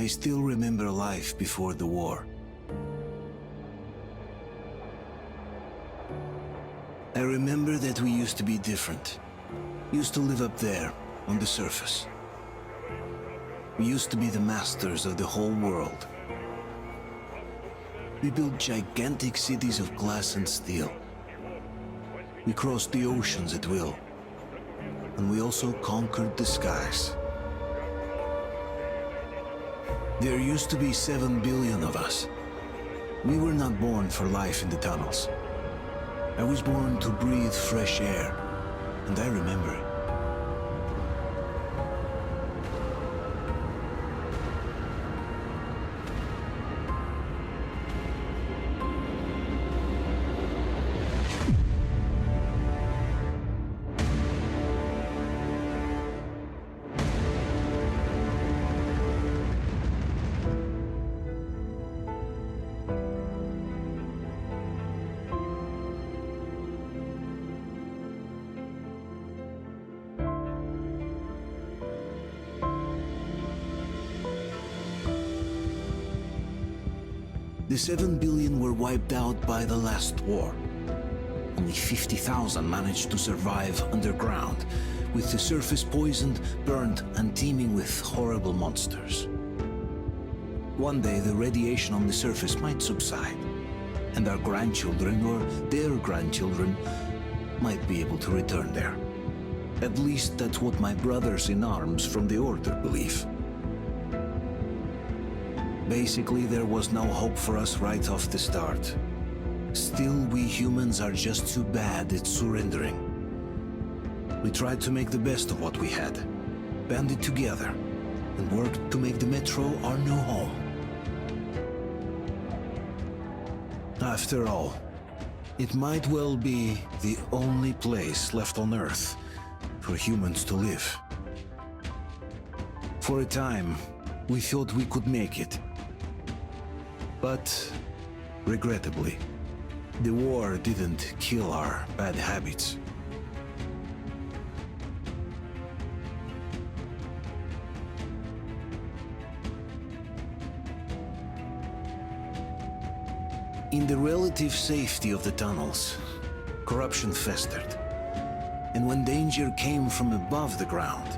I still remember life before the war. I remember that we used to be different. Used to live up there, on the surface. We used to be the masters of the whole world. We built gigantic cities of glass and steel. We crossed the oceans at will. And we also conquered the skies. There used to be 7 billion of us. We were not born for life in the tunnels. I was born to breathe fresh air, and I remember it. The 7 billion were wiped out by the last war. Only 50,000 managed to survive underground, with the surface poisoned, burned, and teeming with horrible monsters. One day the radiation on the surface might subside, and our grandchildren or their grandchildren might be able to return there. At least that's what my brothers in arms from the Order believe. Basically, there was no hope for us right off the start. Still, we humans are just too bad at surrendering. We tried to make the best of what we had, banded together, and worked to make the Metro our new home. After all, it might well be the only place left on Earth for humans to live. For a time, we thought we could make it. But, regrettably, the war didn't kill our bad habits. In the relative safety of the tunnels, corruption festered. And when danger came from above the ground,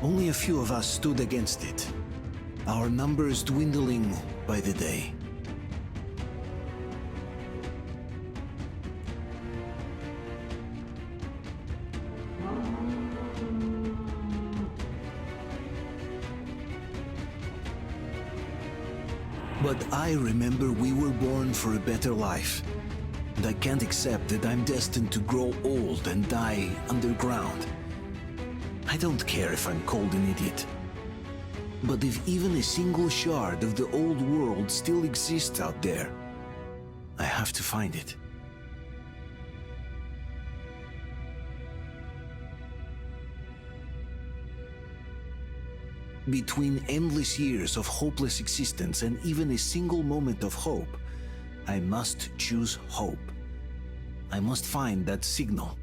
only a few of us stood against it, our numbers dwindling by the day. But I remember we were born for a better life, and I can't accept that I'm destined to grow old and die underground. I don't care if I'm called an idiot. But if even a single shard of the old world still exists out there, I have to find it. Between endless years of hopeless existence and even a single moment of hope, I must choose hope. I must find that signal.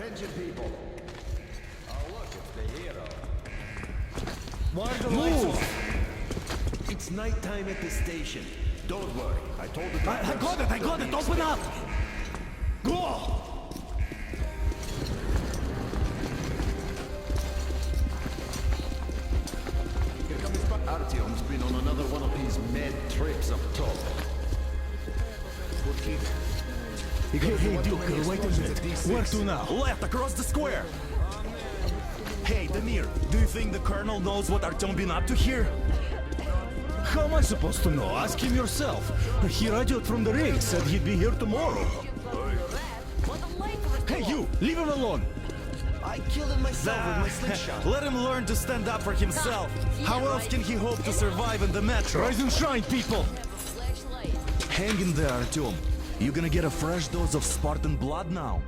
Attention, people. Oh, look, it's the hero. Why are the lights off? It's nighttime at the station. Don't worry, I told the I got it! Open up! Go! Here comes Artyom's been on another one of his mad trips up top. Hey, Duke, wait a minute. Where to now? Left, across the square! Hey, Damir, do you think the Colonel knows what Artyom been up to here? How am I supposed to know? Ask him yourself. He radioed from the ring, said he'd be here tomorrow. Hey, you! Leave him alone! I killed him myself with my slingshot. Let him learn to stand up for himself. How else can he hope to survive in the metro? Rise and shine, people! Hang in there, Artyom. You gonna get a fresh dose of Spartan blood now?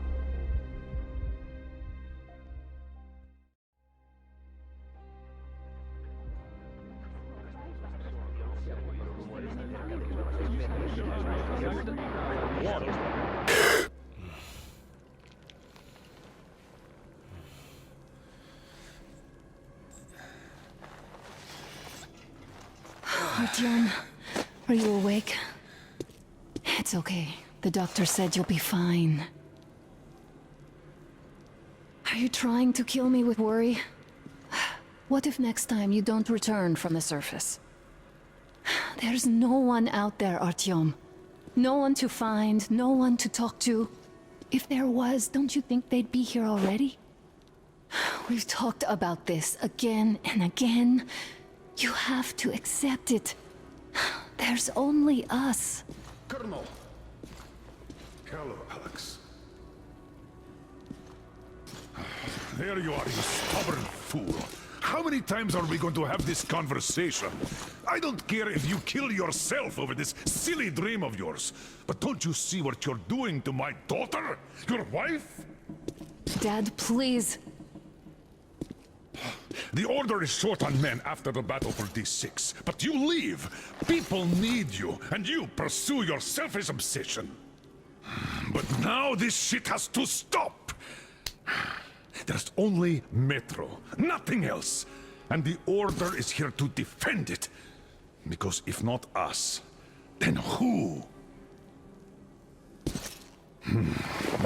Artyom, are you awake? It's okay. The doctor said you'll be fine. Are you trying to kill me with worry? What if next time you don't return from the surface? There's no one out there, Artyom. No one to find, no one to talk to. If there was, don't you think they'd be here already? We've talked about this again and again. You have to accept it. There's only us. Colonel! Hello, Alex. There you are, you stubborn fool. How many times are we going to have this conversation? I don't care if you kill yourself over this silly dream of yours, but don't you see what you're doing to my daughter? Your wife? Dad, please. The Order is short on men after the battle for D6, but you leave. People need you, and you pursue your selfish obsession. But now this shit has to stop. There's only Metro, nothing else. And the Order is here to defend it. Because if not us, then who?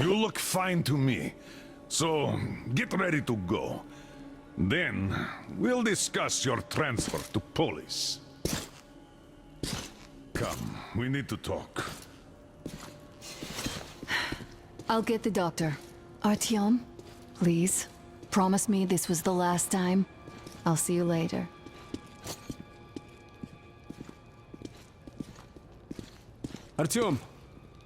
You look fine to me. So, get ready to go. Then, we'll discuss your transfer to Polis. Come, we need to talk. I'll get the doctor. Artyom, please, promise me this was the last time. I'll see you later. Artyom,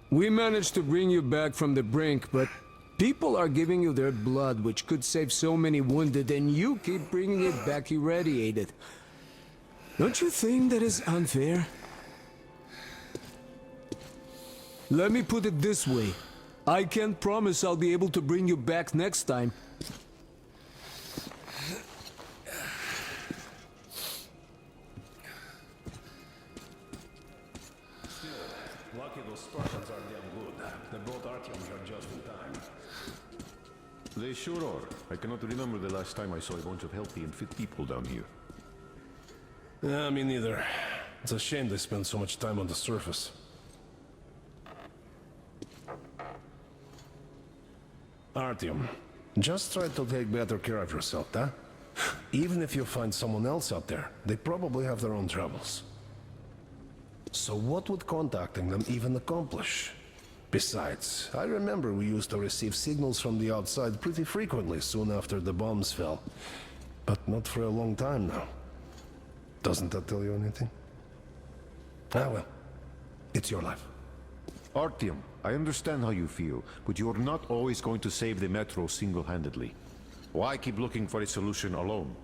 we managed to bring you back from the brink, but people are giving you their blood, which could save so many wounded, and you keep bringing it back irradiated. Don't you think that is unfair? Let me put it this way. I can't promise I'll be able to bring you back next time. Lucky those Spartans are damn good. They brought Artyom here just in time. They sure are. I cannot remember the last time I saw a bunch of healthy and fit people down here. Yeah, me neither. It's a shame they spend so much time on the surface. Artyom, just try to take better care of yourself, huh? Even if you find someone else out there, they probably have their own troubles. So what would contacting them even accomplish? Besides, I remember we used to receive signals from the outside pretty frequently soon after the bombs fell. But not for a long time now. Doesn't that tell you anything? Ah well, it's your life. Artyom, I understand how you feel, but you're not always going to save the Metro single-handedly. Why keep looking for a solution alone?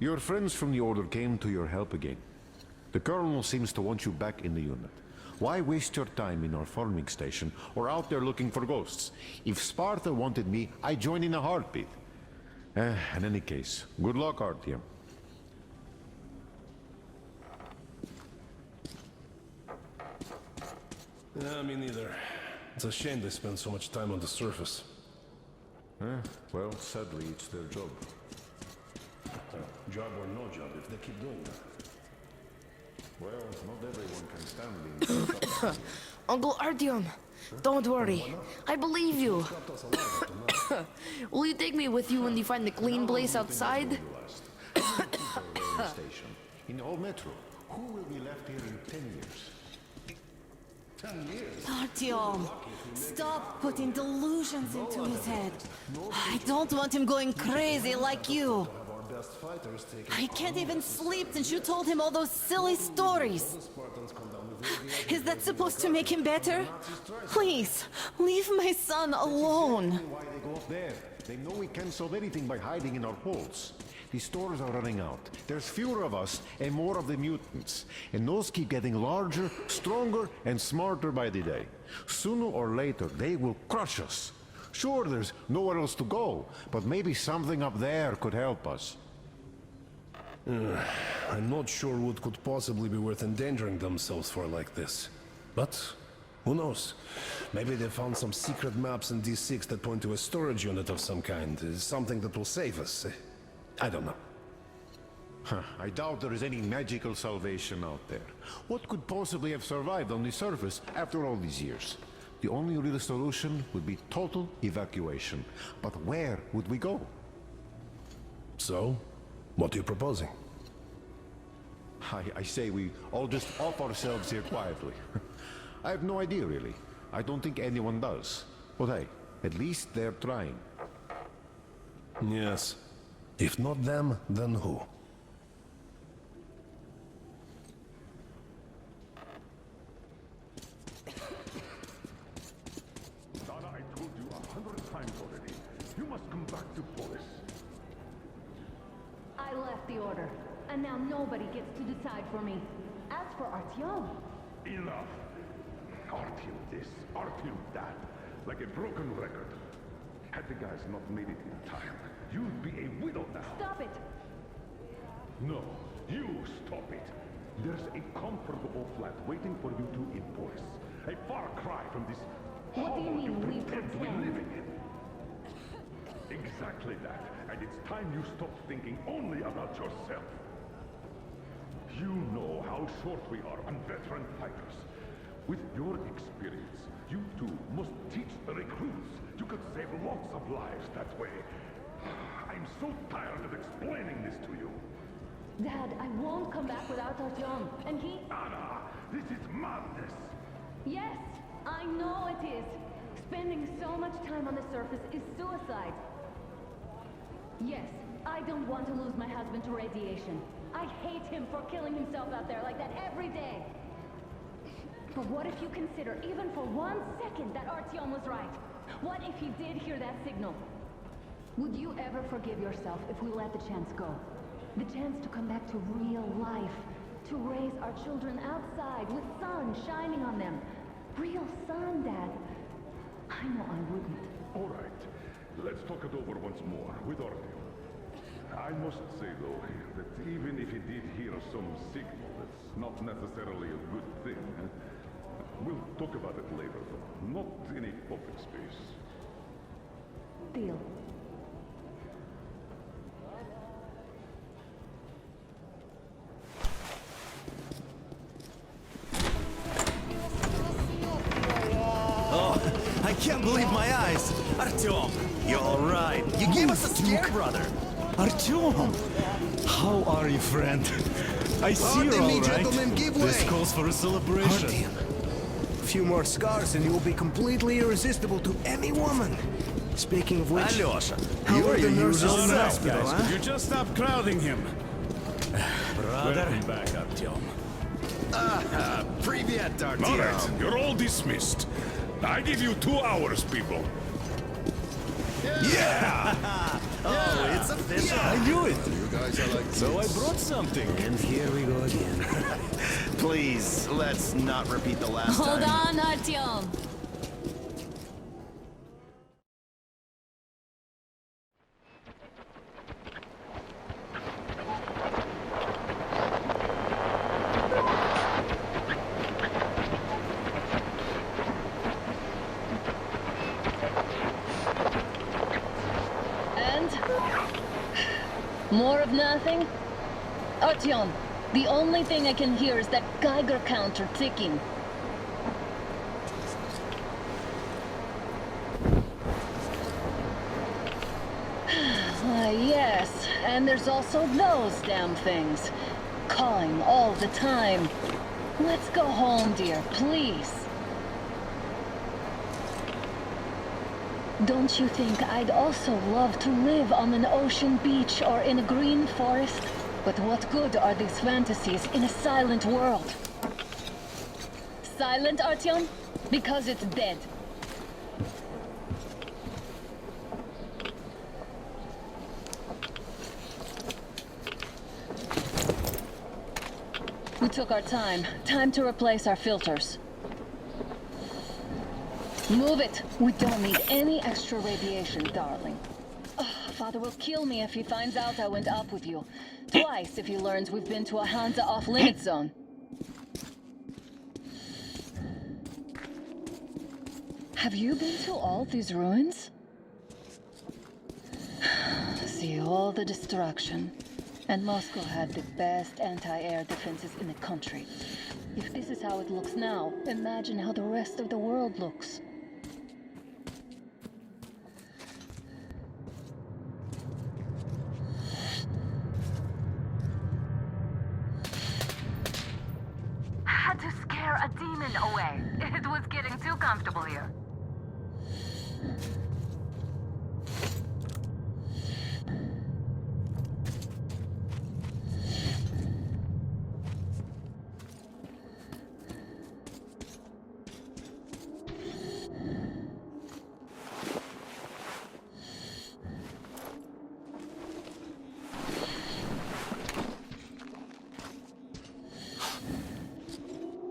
Your friends from the Order came to your help again. The Colonel seems to want you back in the unit. Why waste your time in our farming station or out there looking for ghosts? If Sparta wanted me, I'd join in a heartbeat. In any case, good luck, Artyom. Yeah, me neither. It's a shame they spend so much time on the surface. Well, sadly, it's their job. Job or no job, if they keep doing that. Well, not everyone can stand being... Uncle Artyom, don't worry. I believe you. Will you take me with you when you find the clean place outside? station. In all Metro, who will be left here in 10 years? 10 years? Artyom, stop putting delusions into his head. I don't want him going crazy like you. He can't even sleep since you told him all those silly stories. Is that supposed to make him better? Please, leave my son alone. Why they go up there? They know we can't solve anything by hiding in our holes. The stores are running out. There's fewer of us and more of the mutants. And those keep getting larger, stronger, and smarter by the day. Sooner or later, they will crush us. Sure, there's nowhere else to go, but maybe something up there could help us. I'm not sure what could possibly be worth endangering themselves for like this. But Who knows? Maybe they found some secret maps in D6 that point to a storage unit of some kind. Something that will save us. I don't know. I doubt there is any magical salvation out there. What could possibly have survived on the surface after all these years? The only real solution would be total evacuation. But where would we go? So, what are you proposing? I say we all just off ourselves here quietly. I have no idea, really. I don't think anyone does. But hey, at least they're trying. Yes. If not them, then who? Dana, I told you 100 times already. You must come back to Polis. I left the order, and now nobody gets to decide for me. As for Artyom, Enough! Artyom this, Artyom that. Like a broken record. Had the guys not made it in time, you'd be a widow now. stop it! No, you stop it. There's a comfortable flat waiting for you two in Polis. A far cry from this What do you mean, we pretend we're pretend? living in. Exactly that. And it's time you stopped thinking only about yourself. You know how short we are on veteran fighters. With your experience, you two must teach the recruits. You could save lots of lives that way. I'm so tired of explaining this to you. Dad, I won't come back without Artyom, and he... Anna, this is madness. Yes, I know it is. Spending so much time on the surface is suicide. Yes, I don't want to lose my husband to radiation. I hate him for killing himself out there like that every day. But what if you consider, even for 1 second, that Artyom was right? What if he did hear that signal? Would you ever forgive yourself if we let the chance go? The chance to come back to real life. To raise our children outside with sun shining on them. Real sun, Dad. I know I wouldn't. All right, let's talk it over once more with Artyom. I must say, though, that even if he did hear some signal, that's not necessarily a good thing. We'll talk about it later, though. Not in a public space. Deal. Oh, I can't believe my eyes. Artyom, you're all right. You gave us a scare, brother. Artyom, how are you, friend? I see you're all right. This calls for a celebration. A few more scars and you will be completely irresistible to any woman. Speaking of which, Alyosha, how you are are the your nurses usual in the self, hospital, guys. huh? Could you just stop crowding him? Brother. Welcome back, Artyom. Привет, All Artyom. right, you're all dismissed. I give you 2 hours, people. Yeah! Oh, it's official. I knew it. You guys are like So I brought something. and here we go again. Please, let's not repeat the last Hold time. on, Artyom. And? More of nothing? Artyom, the only thing I can hear is that Geiger counter ticking. Yes, and there's also those damn things. Calling all the time. Let's go home, dear, please. Don't you think I'd also love to live on an ocean beach or in a green forest? But what good are these fantasies in a silent world? Silent, Artyom? Because it's dead. We took our time. Time to replace our filters. Move it! We don't need any extra radiation, darling. Ugh, Father will kill me if he finds out I went up with you. Twice if he learns we've been to a Hansa off-limits zone. Have you been to all these ruins? See all the destruction. And Moscow had the best anti-air defenses in the country. If this is how it looks now, imagine how the rest of the world looks. Had to scare a demon away. It was getting too comfortable here.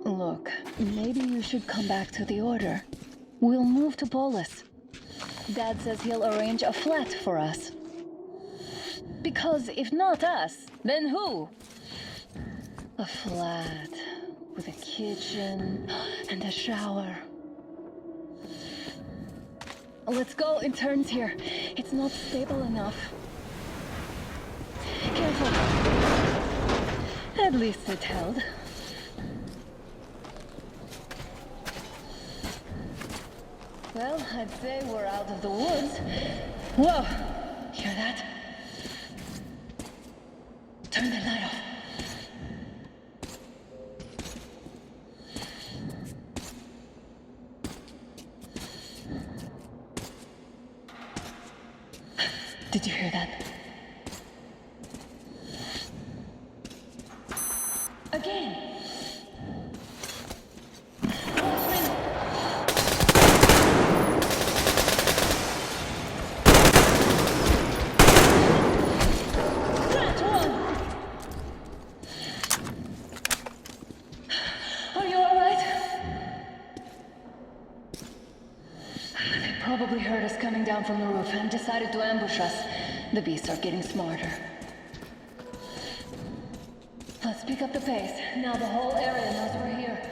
Look, maybe you should come back to the Order. We'll move to Polis. Dad says he'll arrange a flat for us. Because if not us, then who? A flat with a kitchen and a shower. Let's go in turns here. It's not stable enough. Careful. At least it held. Well, I'd say we're out of the woods. Whoa! Hear that? Turn the light off. Did you hear that? Again! Probably heard us coming down from the roof and decided to ambush us. The beasts are getting smarter. Let's pick up the pace. Now the whole area knows we're here.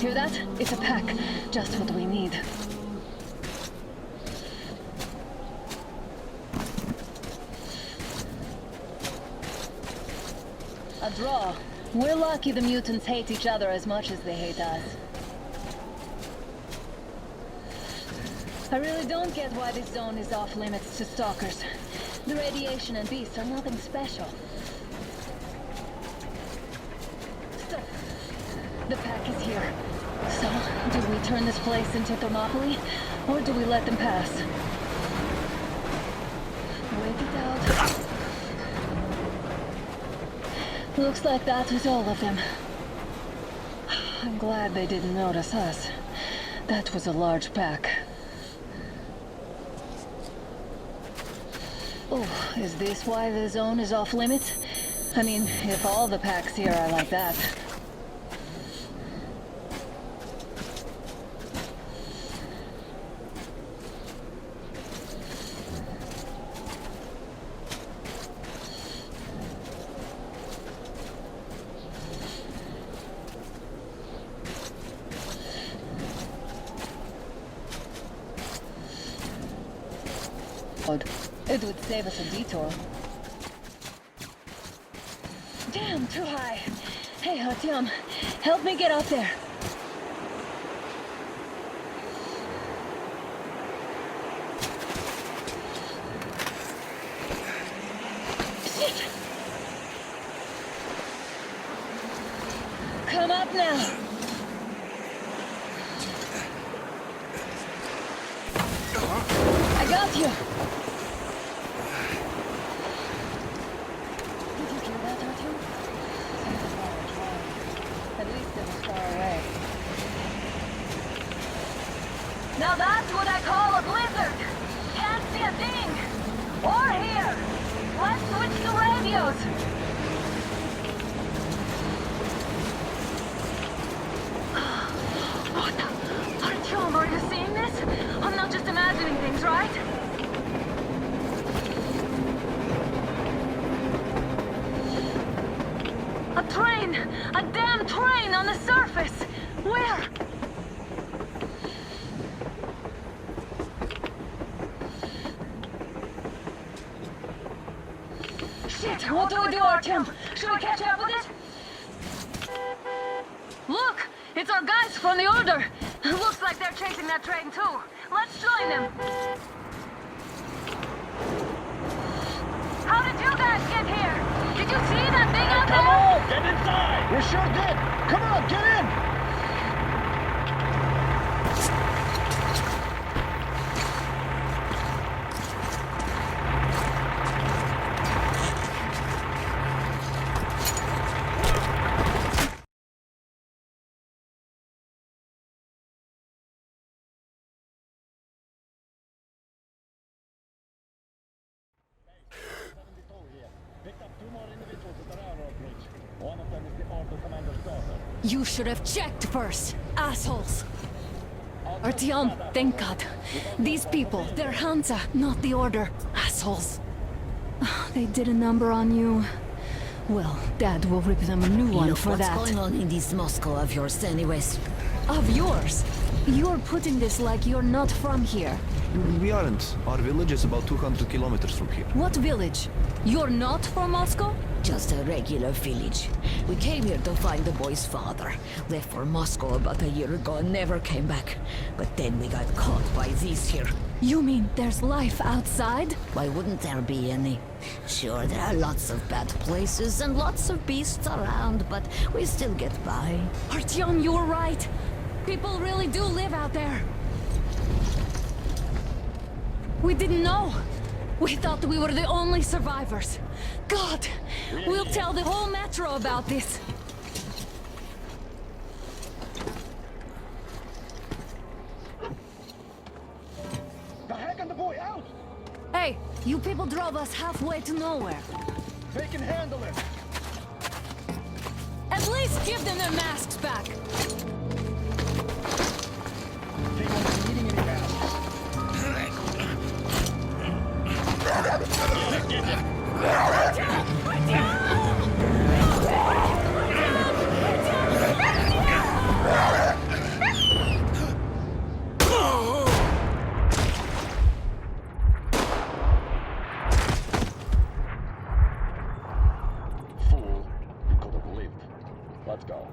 Hear that? It's a pack. Just what we need. A draw. We're lucky the mutants hate each other as much as they hate us. I really don't get why this zone is off limits to stalkers. The radiation and beasts are nothing special. Stop. The pack is here. So, do we turn this place into Thermopylae, or do we let them pass? Wait it out. Looks like that was all of them. I'm glad they didn't notice us. That was a large pack. Oh, is this why the zone is off limits? I mean, if all the packs here are like that. It would save us a detour. Damn, too high. Hey, Artyom, help me get up there. come up now. I got you. Did you hear that, Artyom? At least it was far away. Now that's what I call a blizzard. Can't see a thing. Or hear. Let's switch to radios. What the? Artyom, are you seeing this? I'm not just imagining things, right? A train! A damn train on the surface! Where? Shit! What do we do, Artyom? Should we catch up with it? Look! It's our guys from the Order! Looks like they're chasing that train too. Let's join them. How did you guys get here? Did you see that thing out there? Come on, get inside! We sure did! Come on, get in! You should have checked first, assholes. Artyom, thank God. These people, they're Hansa, not the Order. Assholes. They did a number on you. Well, Dad will rip them a new one for that. What's going on in this Moscow of yours, anyways? Of yours? You're putting this like you're not from here. We aren't. Our village is about 200 kilometers from here. What village? You're not from Moscow? Just a regular village. We came here to find the boy's father. Left for Moscow about a year ago and never came back. But then we got caught by these here. You mean there's life outside? Why wouldn't there be any? Sure, there are lots of bad places and lots of beasts around, but we still get by. Artyom, you're right. People really do live out there. We didn't know. We thought we were the only survivors. God, we'll tell the whole metro about this. The heck and the boy out! Hey, you people drove us halfway to nowhere. They can handle it! At least give them their masks back. They won't be needing any masks. Fool, you could have lived. Let's go.